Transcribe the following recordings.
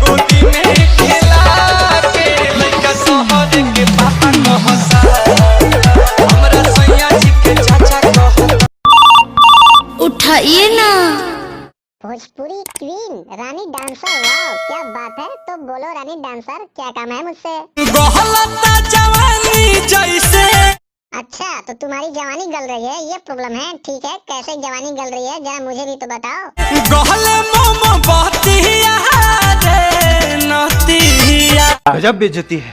गोदी में खेला के लइका शहर के पापा कहता हमरा सैया जी के चाचा कहता। उठाइए ना। भोजपुरी क्वीन रानी डांसर, वाह क्या बात है। तो बोलो रानी डांसर, क्या काम है मुझसे? गहलता जवानी जैसे। अच्छा, तो तुम्हारी जवानी गल रही है, ये प्रॉब्लम है। ठीक है, कैसे जवानी गल रही है जरा मुझे भी तो बताओ। गहले मोमबत्तिया रे नतिया। गजब बेइज्जती है।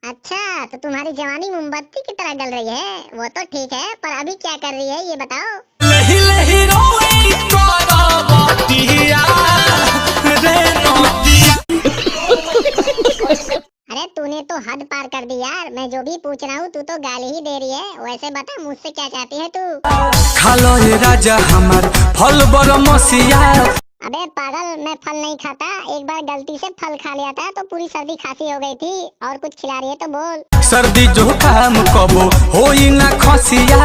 अच्छा, तो तुम्हारी जवानी मोमबत्ती की तरह गल रही है, वो तो ठीक है, पर अभी क्या कर रही है ये बताओ। लही लही रोई करबतिया रे नतिया। अरे तूने तो हद पार कर दी यार। मैं जो भी पूछ रहा हूँ तू तो गाली ही दे रही है। वैसे बता मुझसे क्या चाहती है तू? खालो ये राजा हमार फल बर मसिया। अबे पागल, मैं फल नहीं खाता। एक बार गलती से फल खा लिया था तो पूरी सर्दी खांसी हो गई थी। और कुछ खिला रही है तो बोल। सर्दी जुकाम कबो होई ना खसिया।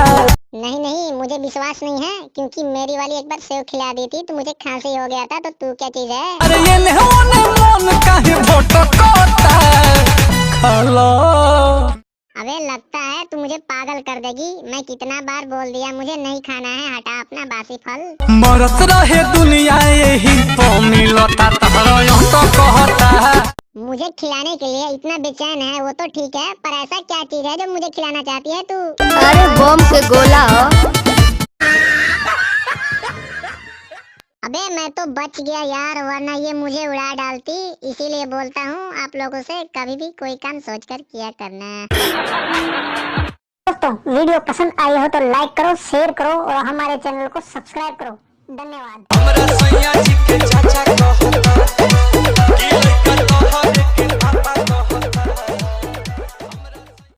नहीं नहीं, मुझे विश्वास नहीं है, क्योंकि मेरी वाली एक बार सेव खिला दी थी तो मुझे खांसी हो गया था। तो तू क्या चीज है? अरे ये नेहोने मन काहे भटकता खालो। अबे लगता है तू मुझे पागल कर देगी। मैं कितना बार बोल दिया मुझे नहीं खाना है, हटा अपना बासी फल। मरत रहे दुनिया यही तो मिलता तहरा यहाँ तो कहता। मुझे खिलाने के लिए इतना बेचैन है वो तो ठीक है, पर ऐसा क्या चीज है जो मुझे खिलाना चाहती है तू? अरे बम के गोला हो। अबे मैं तो बच गया यार, वरना ये मुझे उड़ा डालती। इसीलिए बोलता हूँ आप लोगों से कभी भी कोई काम सोचकर किया करना। दोस्तों वीडियो पसंद आई हो तो लाइक करो, शेयर करो और हमारे चैनल को सब्सक्राइब करो। धन्यवाद। हमरा सैया जी के